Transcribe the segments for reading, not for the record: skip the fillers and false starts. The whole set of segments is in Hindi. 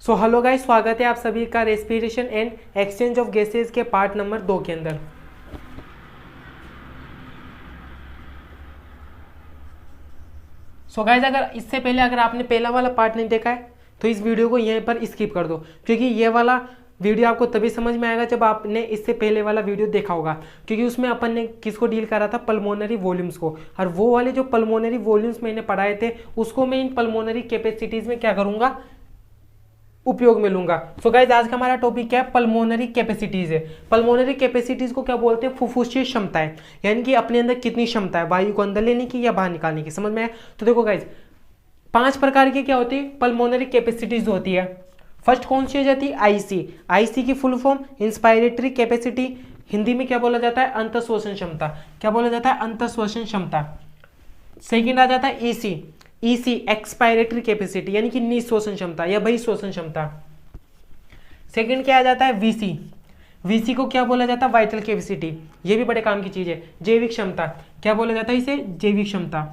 सो हेलो गाइस, स्वागत है आप सभी का respiration and exchange of gases के पार्ट नंबर 2 के अंदर। सो गाइस, अगर इससे पहले अगर आपने पहला वाला पार्ट नहीं देखा है तो इस वीडियो को यहीं पर स्किप कर दो, क्योंकि ये वाला वीडियो आपको तभी समझ में आएगा जब आपने इससे पहले वाला वीडियो देखा होगा, क्योंकि उसमें अपन ने किसको डील करा था, पल्मोनरी वॉल्यूम्स को। और वो वाले जो पल्मोनरी वॉल्यूम्स मैंने पढ़ाए थे उसको मैं इन पल्मोनरी कैपेसिटीज में क्या करूंगा, उपयोग में लूंगा। सो गाइस, आज का हमारा टॉपिक क्या है, पल्मोनरी कैपेसिटीज है। पल्मोनरी कैपेसिटीज को क्या बोलते हैं, फुफ्फुसीय क्षमताएं, यानी कि अपने अंदर कितनी क्षमता है वायु को अंदर लेने की या बाहर निकालने की। समझ में आया? तो देखो गाइस, 5 प्रकार की क्या होती है पल्मोनरी कैपेसिटीज होती है। फर्स्ट कौन सी हो जाती है, आईसी। आईसी की full form inspiratory capacity, Hindi में क्या बोला जाता है, अंतःश्वसन क्षमता। क्या बोला जाता है, अंतःश्वसन क्षमता। सेकेंड आ जाता है ईसी। ईसी एक्सपायरेटरी कैपेसिटी, यानी कि निःश्वसन क्षमता या बहिःश्वसन क्षमता। सेकंड क्या आ जाता है, वीसी। वीसी को क्या बोला जाता है, वाइटल कैपेसिटी। ये भी बड़े काम की चीज है। जैविक क्षमता, क्या बोला जाता है इसे, जैविक क्षमता।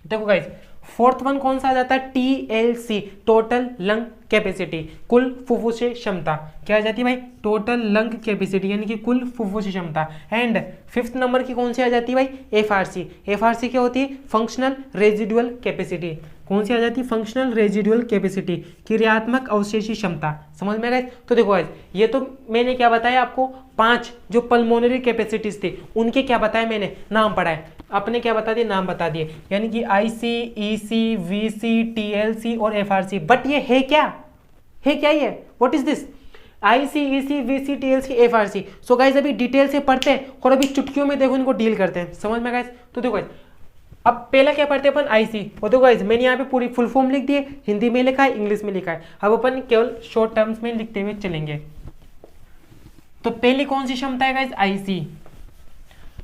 देखो गाइस, फोर्थ वन कौन सा आ जाता है, टीएलसी, टोटल लंग कैपेसिटी, कुल फुफ्फुसीय क्षमता। क्या आ जाती है भाई, टोटल लंग कैपेसिटी, यानी कि कुल फुफ्फुसीय क्षमता। एंड फिफ्थ नंबर की कौन सी आ जाती है भाई, एफआरसी। एफआरसी क्या होती है, फंक्शनल रेजिडुअल कैपेसिटी। कौन सी आ जाती है, फंक्शनल रेजिडुअल कैपेसिटी, क्रियात्मक अवशेषी क्षमता। समझ में आ गए? तो देखो गाइस, ये तो मैंने क्या बताया आपको, 5 जो पल्मोनरी कैपेसिटीज थे उनके क्या बताया मैंने, नाम पढ़ाए। आपने क्या बता दिए, नाम बता दिए, यानी कि आईसी, ईसी, वीसी, टीएलसी और एफआरसी। बट ये है क्या, है क्या ये, what is this, IC, EC, VC, TLC, FRC. So guys, अभी डिटेल से पढ़ते हैं और अभी चुटकियों में देखो इनको डील करते हैं। समझ में गाइस? तो देखो गाइस, अब पहला क्या पढ़ते हैं अपन, आईसी। और देखो गाइस, मैंने यहाँ पे पूरी फुल फॉर्म लिख दी है, हिंदी में लिखा है, इंग्लिश में लिखा है। अब अपन केवल शॉर्ट टर्म्स में लिखते हुए चलेंगे। तो पहली कौन सी क्षमता है गाइस, आईसी।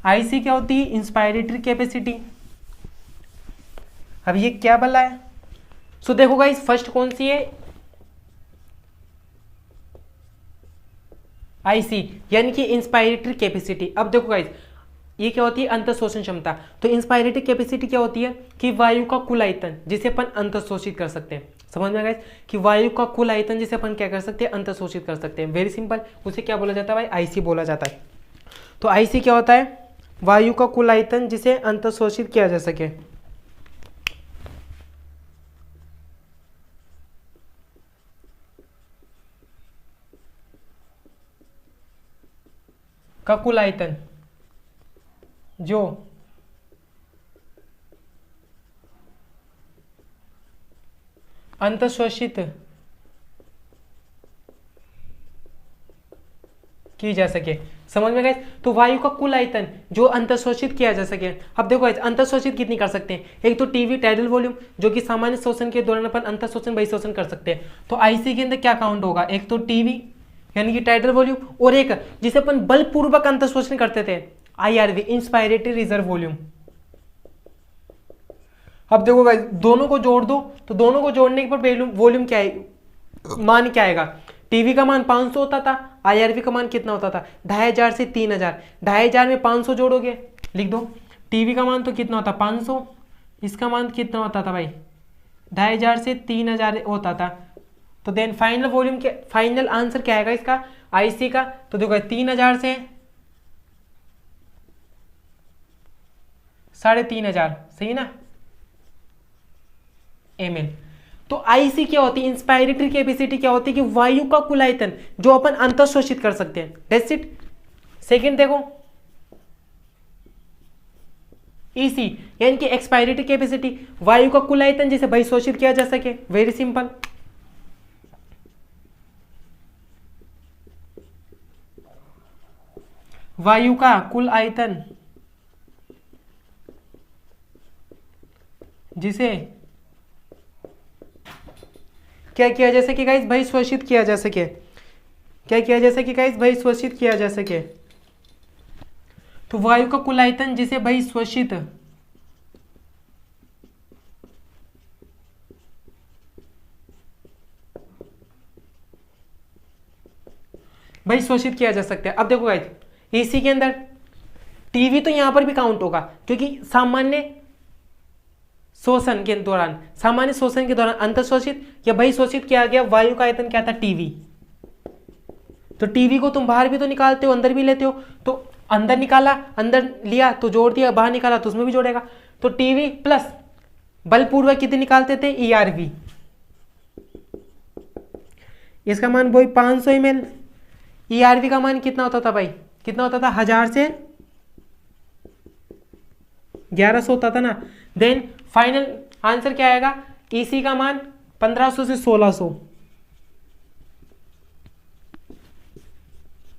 आईसी क्या होती है, इंस्पायरेटरी कैपेसिटी। अब ये क्या बला है, सो देखो गाइस, फर्स्ट कौन सी है, आईसी, यानी कि इंस्पायरेटरी कैपेसिटी। अब देखो गाइस, ये क्या होती है, अंतःश्वसन क्षमता। तो इंस्पायरेटरी कैपेसिटी क्या होती है, कि वायु का कुल आयतन जिसे अपन अंतःशोषित कर सकते हैं। समझ में गाइस, कि वायु का कुल आयतन जिसे अपन क्या कर सकते हैं, अंतःशोषित कर सकते हैं। वेरी सिंपल, उसे क्या बोला जाता है भाई, आईसी बोला जाता है। तो आईसी क्या होता है, वायु का कुल आयतन जिसे अंतःशोषित किया जा सके। का कुल आयतन जो अंतःशोषित की जा सके। समझ में गए? तो वायु का कुल आयतन जो अंतःशोषित किया जा सके। अब देखो अंतःशोषित कितनी कर सकते हैं, एक तो टीवी टाइडल वॉल्यूम, जो कि सामान्य शोषण के दौरान अपन अंतःशोषण बहिःशोषण कर सकते हैं। तो आईसी के अंदर क्या काउंट होगा, एक तो टीवी यानी कि टाइडल वॉल्यूम, और एक जिसे अपन बलपूर्वक अंतःशोषण करते थे, आईआरवी, इंस्पायरेटरी रिजर्व वॉल्यूम। अब देखो गाइस, दोनों को जोड़ दो, तो दोनों को जोड़ने के बाद वॉल्यूम क्या है, मान क्या आएगा। टीवी का मान 500 होता था, आईआरवी का मान कितना होता था, 2500 से 3000। 2500 में 500 जोड़ोगे, लिख दो, टीवी का मान तो कितना होता, 500, इसका मान कितना होता था भाई, 2500 से 3000 होता था। तो देन फाइनल वॉल्यूम के फाइनल आंसर क्या आएगा इसका, आईसी का। तो देखो 3000 से 3500, सही ना, ml। तो आईसी क्या होती है, इंस्पायरेटरी कैपेसिटी क्या होती है, कि वायु का कुल आयतन जो अपन अंतःशोषित कर सकते हैं। That's it. सेकंड देखो, ईसी यानी कि एक्सपायरेटरी कैपेसिटी, वायु का कुल आयतन जिसे बहिःशोषित किया जा सके। Very simple. वायु का कुल आयतन जिसे क्या किया जा सके गाइस, बहिःशोषित किया जा सके। क्या किया जा सके गाइस, बहिःशोषित किया जा सके। तो वायु का कुल आयतन जिसे बहिःशोषित किया जा सकता है। अब देखो गाइस, एसी के अंदर टीवी तो यहां पर भी काउंट होगा, क्योंकि शोषण के दौरान, सामान्य शोषण के दौरान अंतःशोषित या बहिशोषित किया गया वायु का आयतन क्या था, टीवी। तो टीवी को तुम बाहर भी तो निकालते हो, अंदर भी लेते हो, तो अंदर निकाला, अंदर लिया तो जोड़ दिया, बाहर निकाला तो उसमें भी जोड़ेगा। तो टीवी प्लस बलपूर्वक कितने निकालते थे, ईआरवी, इसका मान वही 500 ml। ईआरवी का मान कितना होता था भाई, कितना होता था, 1000 से 1100 होता था ना। देन फाइनल आंसर क्या आएगा, ईसी का मान 1500 से 1600,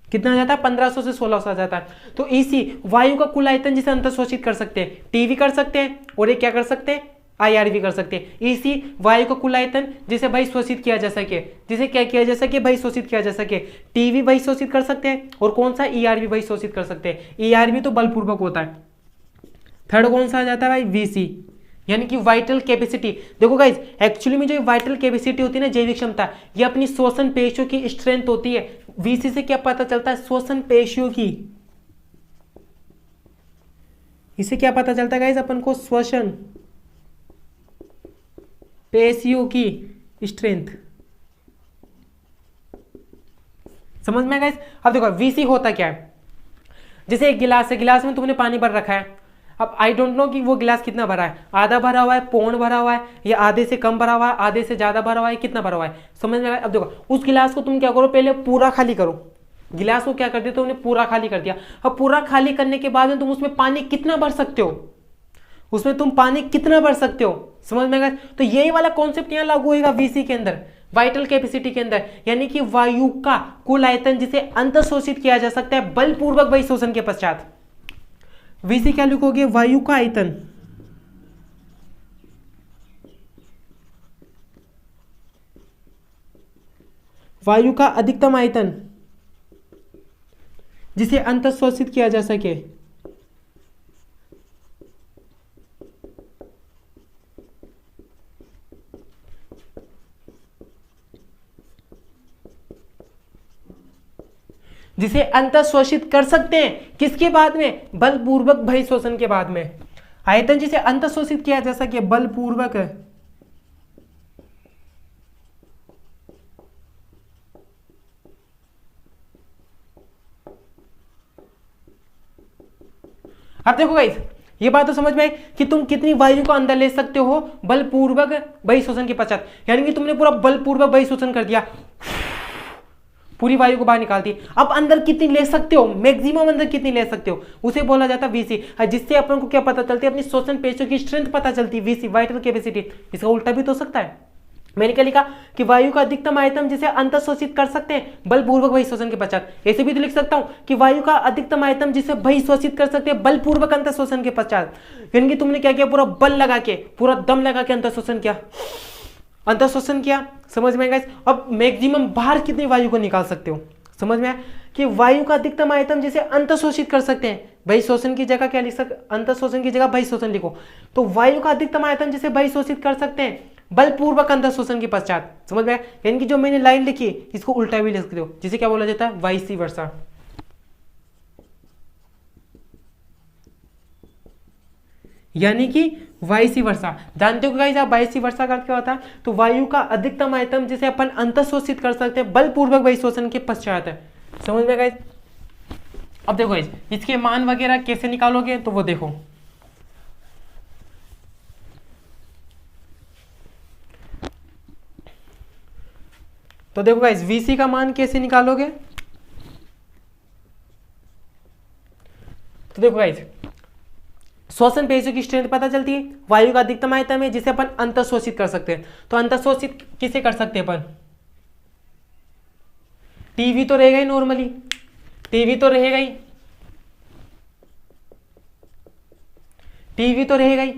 कितना आ जाता है, 1500 से 1600 आ जाता है। तो ईसी वायु का कुल आयतन जिसे अंतःशोषित कर सकते हैं, टीवी कर सकते हैं, और ये क्या कर सकते हैं, आईआरवी कर सकते हैं। ईसी वायु का कुल आयतन जिसे बहिशोषित किया जा सके, जिसे क्या किया जा सके, बहिशोषित किया जा सके। टीवी बहिशोषित कर सकते हैं, और कौन सा, ईआरवी बहिशोषित कर सकते हैं। ईआरवी तो बलपूर्वक होता है। थर्ड कौन सा आ जाता है भाई, वीसी, यानी कि वाइटल कैपेसिटी। देखो गाइज, एक्चुअली में जो वाइटल कैपेसिटी होती है ना, जैविक क्षमता, ये अपनी श्वसन पेशियों की स्ट्रेंथ होती है। वीसी से क्या पता चलता है, श्वसन पेशियों की, इससे क्या पता चलता है गाइज अपन को, श्वसन पेशियों की स्ट्रेंथ। समझ में गाइज। अब देखो वीसी होता क्या है, जैसे एक गिलास है, गिलास में तुमने पानी भर रखा है। अब आई डोंट नो कि वो गिलास कितना भरा है, आधा भरा हुआ है, पौन भरा हुआ है, या आधे से कम भरा हुआ है, आधे से ज्यादा भरा हुआ है, कितना भरा हुआ है, समझ में आया। अब देखो उस गिलास को तुम क्या करो, पहले पूरा खाली करो। गिलास को क्या कर दिया, तुमने पूरा खाली कर दिया। अब पूरा खाली करने के बाद में तुम उसमें पानी कितना भर सकते हो, उसमें तुम पानी कितना भर सकते हो, समझ में आया। तो यही वाला कॉन्सेप्ट यहाँ लागू होगा वीसी के अंदर, वाइटल कैपेसिटी के अंदर, यानी कि वायु का कुल आयतन जिसे अंतःशोषित किया जा सकता है बलपूर्वक बहिशोषण के पश्चात। वीसी क्या लिखोगे, वायु का आयतन, वायु का अधिकतम आयतन जिसे अंतःशोषित किया जा सके। जिसे अंतःशोषित कर सकते हैं किसके बाद में, बलपूर्वक बहिशोषण के बाद में। आयतन जिसे अंतःशोषित किया जा सके बलपूर्वक अब देखो गाइस, ये बात तो समझ में आई कि तुम कितनी वायु को अंदर ले सकते हो बलपूर्वक बहिशोषण के पश्चात। यानी कि तुमने पूरा बलपूर्वक बहिशोषण कर दिया, पूरी वायु को बाहर निकालती। अब अंदर कितनी ले सकते हो, मैक्सिमम अंदर कितनी ले सकते हो, उसे बोला जाता है वीसी। जिससे अपन को क्या पता चलती है, अपनी श्वसन पेशियों की स्ट्रेंथ पता चलती है, वीसी वाइटल कैपेसिटी। इसका उल्टा भी तो सकता है। मैंने क्या लिखा कि वायु का अधिकतम आयतन जिसे अंतःशोषित कर सकते हैं बलपूर्वक बहिशोषण के पश्चात। ऐसे भी तो लिख सकता हूं कि वायु का अधिकतम आयतन जिसे बहिशोषित कर सकते हैं बलपूर्वक अंतःशोषण के पश्चात। यानी कि तुमने क्या किया, पूरा बल लगा के, पूरा दम लगा के अंतःशोषण किया, अंतःशोषण किया, समझ में आएगा। अब मैक्सिमम बाहर कितनी वायु को निकाल सकते हो, समझ में आया कि वायु का अधिकतम आयतन जिसे अंतःशोषित कर सकते हैं। बहिशोषण की जगह क्या लिख सकते, अंतःशोषण की जगह बहिशोषण लिखो। तो वायु का अधिकतम आयतन जिसे बहिशोषित कर सकते हैं बलपूर्वक अंतःशोषण के पश्चात, समझ में आया। यानी कि जो मैंने लाइन लिखी इसको उल्टा भी लिख सकते हो, जिसे क्या बोला जाता है, वाइसी वर्सा। यानी कि वाइसी वर्सा। जानते हो गाइस आप वाइसी वर्सा का अर्थ क्या होता है, तो वायु का अधिकतम आयतन जिसे अपन अंतःशोषित कर सकते हैं बलपूर्वक बहिशोषण के पश्चात है, समझ में गाइस। अब देखो गाइस, इसके मान वगैरह कैसे निकालोगे, तो वो देखो। तो देखो गाइस, वीसी का मान कैसे निकालोगे, तो देखो गाइस, श्वसन पेशियों की स्ट्रेंथ पता चलती है, वायु का अधिकतम आयतन है जिसे अपन अंतःशोषित कर सकते हैं। तो अंतःशोषित किसे कर सकते हैं अपन, टीवी तो रहेगा ही, नॉर्मली टीवी तो रहेगा ही, टीवी तो रहेगा ही।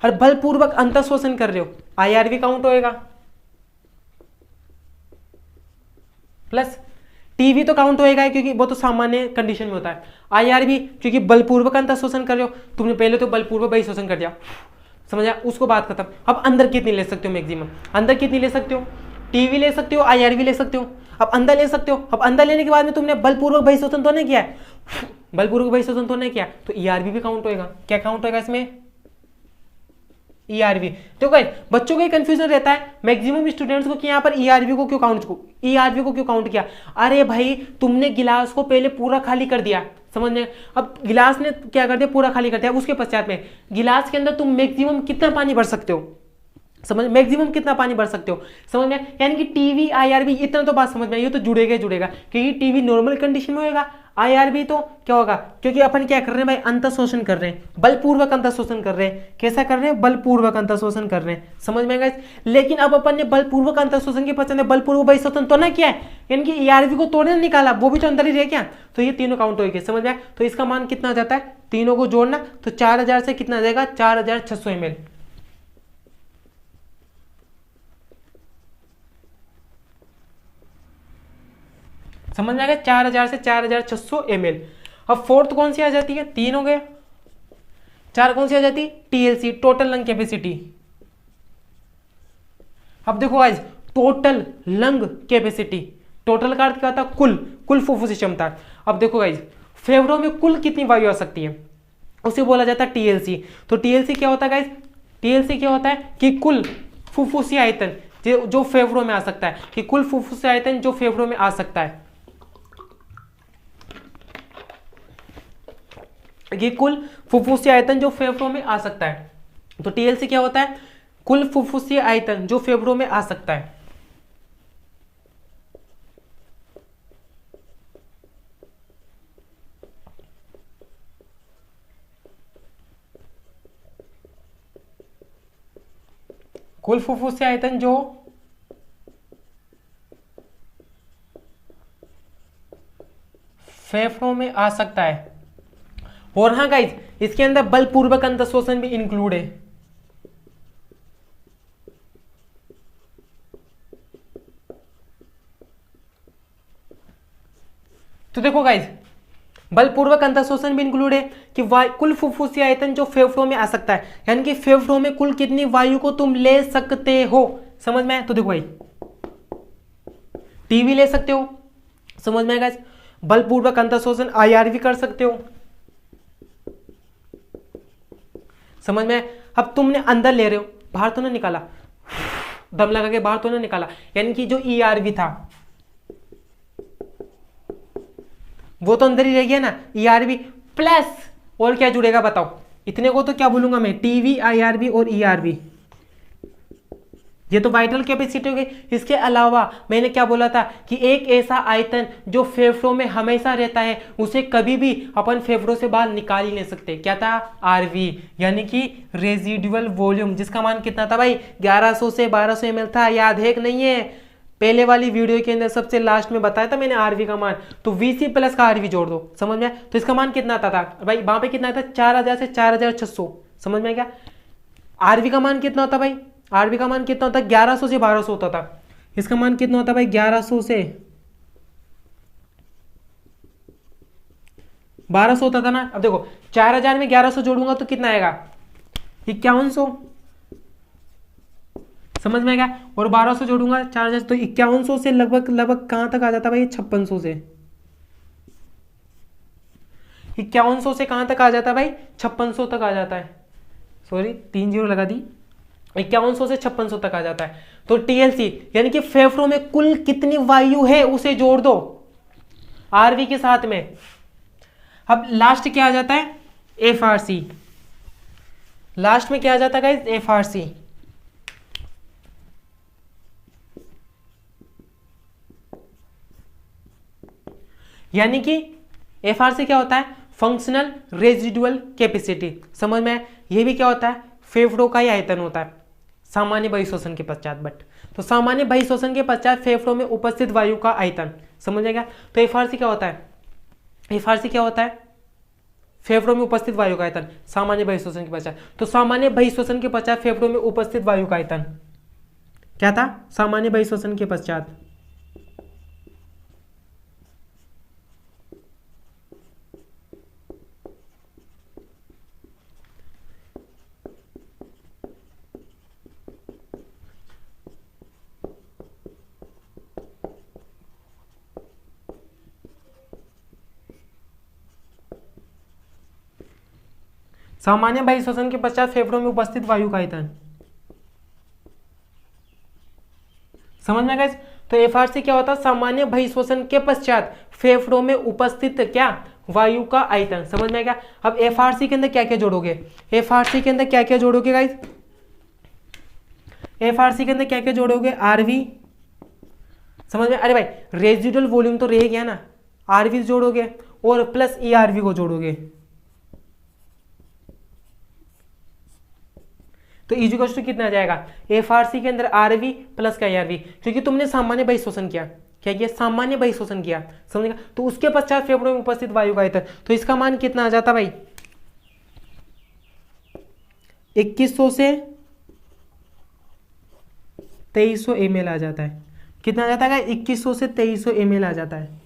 और बलपूर्वक अंतःशोषण कर रहे हो, आईआरवी काउंट होएगा, प्लस टीवी तो काउंट होएगा क्योंकि वो तो सामान्य कंडीशन में होता है। आईआरवी क्योंकि बलपूर्वक अंतःशोषण कर रहे हो, तुमने पहले तो बलपूर्वक बहिशोषण कर दिया, समझा, उसको बात खत्म। अब अंदर कितनी ले सकते हो, मैक्सिमम अंदर कितनी ले सकते हो, टीवी ले सकते हो, आईआरवी ले सकते हो। अब अंदर ले सकते हो, अब अंदर लेने के बाद में तुमने बलपूर्वक बहिशोषण तो नहीं किया है, बलपूर्वक बहिशोषण तो नहीं किया, तो ईआरवी भी काउंट होएगा। क्या काउंट होएगा इसमें, ईआरवी। तो गाइस बच्चों को ये कंफ्यूजन रहता है मैक्सिमम स्टूडेंट्स को कि यहाँ पर ईआरवी को क्यों काउंट किया। अरे भाई तुमने गिलास को पहले पूरा खाली कर दिया, समझ में। अब गिलास ने क्या कर दिया, पूरा खाली कर दिया। उसके पश्चात में गिलास के अंदर तुम मैक्सिमम कितना पानी भर सकते हो, समझ, मैक्सिमम कितना पानी भर सकते हो, समझ में। यानी कि टीवी आईआरबी इतना तो बात समझ में आई, ये तो जुड़ेगा क्योंकि टीवी नॉर्मल कंडीशन में होगा, आईआरबी तो क्या होगा, क्योंकि अपन क्या कर रहे हैं भाई, अंतःशोषण कर रहे हैं, बलपूर्वक अंतःशोषण कर रहे हैं। कैसा कर रहे हैं, बलपूर्वक अंतःशोषण कर रहे हैं, समझ में आएगा। लेकिन अब अपन ने बलपूर्वक अंतःशोषण के पश्चात बलपूर्वक बहिःशोषण तो ना किया है, यानी कि ईआरबी को तोड़ने निकाला, वो भी तो अंदर ही रह गया। तो ये तीनों काउंट हो गए, समझ में आया। तो इसका मान कितना आ जाता है, तीनों को जोड़ना तो 4000 से कितना आ जाएगा, 4600 ml। समझ में आ गया, 4000 से 4600 ml। अब फोर्थ कौन सी आ जाती है, 3 हो गए, 4 कौन सी आ जाती, टीएलसी, टोटल लंग कैपेसिटी। अब देखो guys, total lung capacity, total का अर्थ क्या होता है, कुल फुफ्फुसी क्षमता। अब देखो गाइस, फेफड़ों में कुल कितनी वायु आ सकती है, उसे बोला जाता है टीएलसी। तो टीएलसी क्या होता है गाइस, टीएलसी क्या होता है कि कुल फुफ्फुसी आयतन जो फेफड़ों में आ सकता है, कि कुल फुफ्फुसी आयतन जो फेफड़ों में आ सकता है, कि कुल फुफ्फुसी आयतन जो फेफड़ों में आ सकता है। तो टीएलसी क्या होता है, कुल फुफ्फुसी आयतन जो फेफड़ों में आ सकता है। कुल फुफ्फुसी आयतन जो फेफड़ों में आ सकता है। और हाँ गाइज, इसके अंदर बलपूर्वक अंतःशोषण भी इंक्लूड है। तो देखो गाइज, बलपूर्वक अंतःशोषण भी इंक्लूड है कि कुल फुफ्फुसी आयतन जो फेफड़ों में आ सकता है, यानी कि फेफड़ों में कुल कितनी वायु को तुम ले सकते हो, समझ में आया। तो देखो भाई, टीवी ले सकते हो, समझ में आएगा। बलपूर्वक अंतःशोषण आईआरवी कर सकते हो, समझ में। अब तुमने अंदर ले रहे हो, बाहर तो ना निकाला, दम लगा के बाहर तो ना निकाला, यानी कि जो ईआरवी था वो तो अंदर ही रह गया ना, ईआरवी प्लस और क्या जुड़ेगा बताओ, इतने को तो क्या बोलूंगा मैं, टीवी, आईआरवी और ईआरवी, ये तो वाइटल कैपेसिटी हो गई। इसके अलावा मैंने क्या बोला था कि एक ऐसा आयतन जो फेफड़ों में हमेशा रहता है, उसे कभी भी अपन फेफड़ों से बाहर निकाल ही नहीं सकते, क्या था, आरवी, यानी कि रेजिडुअल वॉल्यूम, जिसका मान कितना था भाई, 1100 से 1200 ml था। याद है कि नहीं है, पहले वाली वीडियो के अंदर सबसे लास्ट में बताया था मैंने आरवी का मान। तो वीसी प्लस का आरवी जोड़ दो, समझ में। तो इसका मान कितना आता था भाई, वहां पे कितना था, 4000 से 4600, समझ में क्या। आरवी का मान कितना होता भाई, आरवी का मान कितना होता है, 1100 से 1200 होता था। इसका मान कितना होता भाई, 1100 से 1200 होता था ना। अब देखो 4000 में 1100 जोड़ूंगा तो कितना आएगा, 5100, समझ में आएगा। और 1200 जोड़ूंगा 4000 तो 5100 से लगभग कहां तक आ जाता भाई, 5600 से, 5100 से कहां तक आ जाता है भाई, 5600 तक आ जाता है। सॉरी 3 जीरो लगा दी, 5100 से 5600 तक आ जाता है। तो टीएलसी यानी कि फेफड़ों में कुल कितनी वायु है उसे जोड़ दो आरवी के साथ में। अब लास्ट क्या आ जाता है, एफआरसी, लास्ट में क्या आ जाता है गाइस, एफआरसी। यानी कि एफआरसी क्या होता है, फंक्शनल रेजिडुअल कैपेसिटी, समझ में। ये भी क्या होता है, फेफड़ों का ही आयतन होता है सामान्य बहिःशोषण के पश्चात। बट तो सामान्य बहिःशोषण के पश्चात फेफड़ों में उपस्थित वायु का आयतन, समझ में क्या। तो एफआरसी क्या होता है, एफआरसी क्या होता है, फेफड़ों में उपस्थित वायु का आयतन सामान्य बहिःशोषण के पश्चात। तो सामान्य बहिःशोषण के पश्चात फेफड़ों में उपस्थित वायु का आयतन क्या था, सामान्य बहिःशोषण के पश्चात। सामान्य बहिःश्वसन के पश्चात फेफड़ों में उपस्थित वायु का आयतन। समझ में गाइस? तो एफआरसी क्या होता है? सामान्य बहिःश्वसन के पश्चात फेफड़ों में उपस्थित क्या? वायु का आयतन। समझ में क्या? अब एफआरसी के अंदर क्या क्या जोड़ोगे? एफआरसी के अंदर क्या क्या जोड़ोगे गाइस? एफआरसी के अंदर क्या क्या जोड़ोगे? आरवी, समझ में? अरे भाई रेजिडुअल वॉल्यूम तो रह गया ना, आरवी जोड़ोगे और प्लस ईआरवी को जोड़ोगे, तो इक्वल टू कितना आ जाएगा? एफआरसी के अंदर आरवी प्लस का ईआरवी, क्योंकि तुमने सामान्य बहिःश्वसन किया, क्या किया? सामान्य बहिःश्वसन किया, समझेगा? तो उसके पश्चात फेफड़ों में उपस्थित वायु का आयतन, तो इसका मान कितना आ जाता भाई? 2100 से 2300 ml आ जाता है। कितना आ जाता है? 2100 से 2300 ml आ जाता है।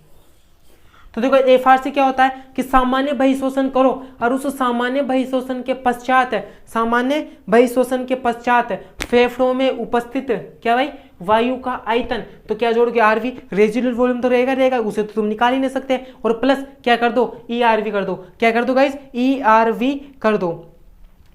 तो देखो एफआरसी क्या होता है कि सामान्य बहिःश्वसन करो और उस सामान्य बहिःश्वसन के पश्चात, सामान्य बहिःश्वसन के पश्चात फेफड़ों में उपस्थित क्या भाई? वायु का आयतन, तो क्या जोड़ोगे? आरवी, रेजिडुअल वॉल्यूम तो रहेगा, उसे तो तुम निकाल ही नहीं सकते, और प्लस क्या कर दो? ईआरवी कर दो। क्या कर दो गाइस? ईआरवी कर दो,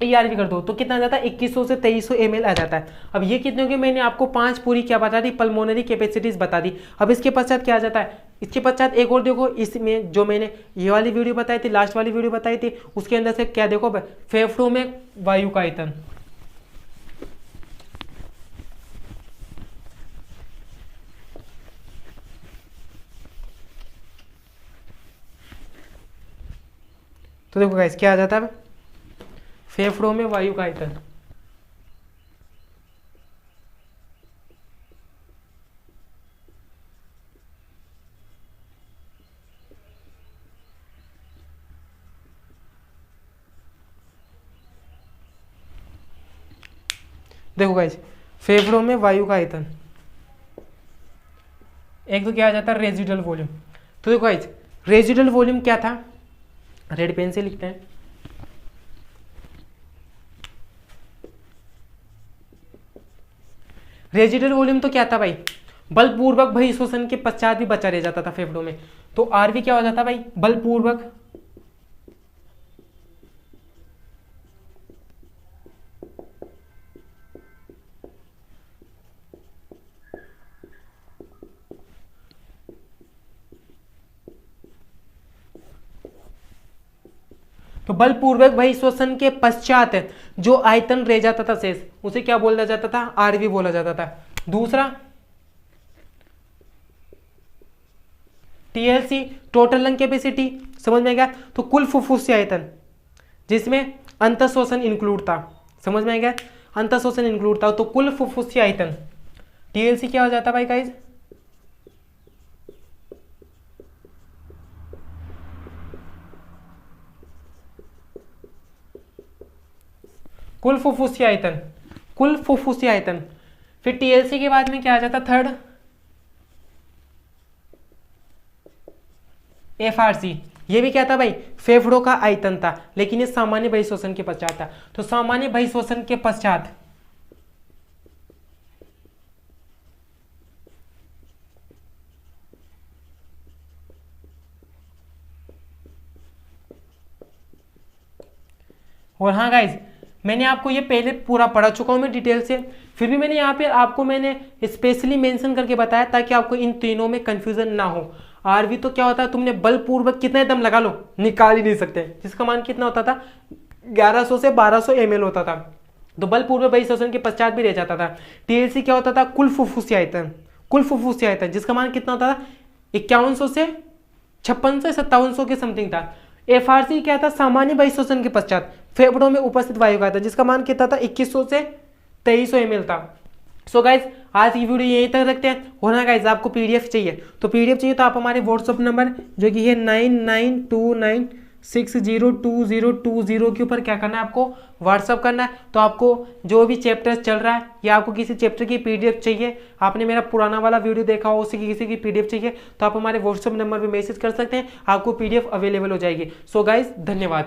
ईआरवी कर दो, तो कितना आ जाता है? 2100 से 2300 ml आ जाता है। अब ये कितने हो गए? मैंने आपको 5 पूरी क्या बता दी? पल्मोनरी कैपेसिटीज बता दी। अब इसके पश्चात क्या आ जाता है? इसके पश्चात एक और देखो, इसमें जो मैंने ये वाली वीडियो बताई थी, लास्ट वाली वीडियो बताई थी, उसके अंदर से क्या देखो? फेफड़ों में वायु का आयतन। तो देखो गाइस क्या आ जाता है? फेफड़ों में वायु का आयतन। देखो गाइस फेफड़ों में वायु का आयतन, एक तो क्या आ जाता है? Residual volume. तो देखो गाइस रेजिडुअल वॉल्यूम क्या था? रेड पेन से लिखते हैं। रेजिडुअल वॉल्यूम तो क्या था भाई? बलपूर्वक बहिःश्वसन के पश्चात भी बचा रह जाता था फेफड़ों में, तो आरवी क्या हो जाता भाई? बलपूर्वक तो बलपूर्वक बहिःश्वसन के पश्चात जो आयतन रह जाता था शेष, उसे क्या बोला जाता था? आरवी बोला जाता था। दूसरा टीएलसी, टोटल लंग कैपेसिटी, समझ में गया? तो कुल फुफ्फुसी आयतन जिसमें अंतःश्वसन इंक्लूड था, समझ में गया? अंतःश्वसन इंक्लूड था, तो कुल फुफ्फुसी आयतन टीएलसी क्या हो जाता भाई गाइस? कुल फुफ्फुसी आयतन, कुल फुफ्फुसी आयतन। फिर टीएलसी के बाद में क्या आ जाता? थर्ड एफआरसी, ये भी क्या था भाई? फेफड़ों का आयतन था, लेकिन ये सामान्य बहिःश्वसन के पश्चात था। तो सामान्य बहिःश्वसन के पश्चात और हाँ गाइज मैंने आपको ये पहले पूरा पढ़ा चुका हूँ मैं डिटेल से, फिर भी मैंने यहाँ पे आपको मैंने स्पेशली मेंशन करके बताया ताकि आपको इन तीनों में कंफ्यूजन ना हो। आरवी तो क्या होता है? तुमने बलपूर्वक कितने दम लगा लो, निकाल ही नहीं सकते, जिसका मान कितना होता था? 1100 से 1200 ml होता था, तो बलपूर्वक बहिःश्वसन के पश्चात भी रह जाता था। टीएलसी क्या होता था? कुल फुफ्फुसी आयतन, कुल फुफ्फुसी आयतन जिसका मान कितना होता था? 5100 से 5600 5700 के समथिंग था। एफआरसी क्या था? सामान्य बहिःश्वसन के पश्चात फेफड़ों में उपस्थित वायु का था, जिसका मान कितना था? 2100 से 2300 ml था। सो गाइज आज की वीडियो यहीं तक रखते हैं। और हाँ गाइज आपको पीडीएफ चाहिए, तो पीडीएफ चाहिए तो आप हमारे व्हाट्सअप नंबर जो कि है 9929602020 के ऊपर क्या करना है? आपको व्हाट्सअप करना है। तो आपको जो भी चैप्टर चल रहा है या आपको किसी चैप्टर की पीडीएफ चाहिए, आपने मेरा पुराना वाला वीडियो देखा हो, उसी की किसी की पीडीएफ चाहिए, तो आप हमारे व्हाट्सअप नंबर पर मैसेज कर सकते हैं, आपको पीडीएफ अवेलेबल हो जाएगी। सो गाइज धन्यवाद।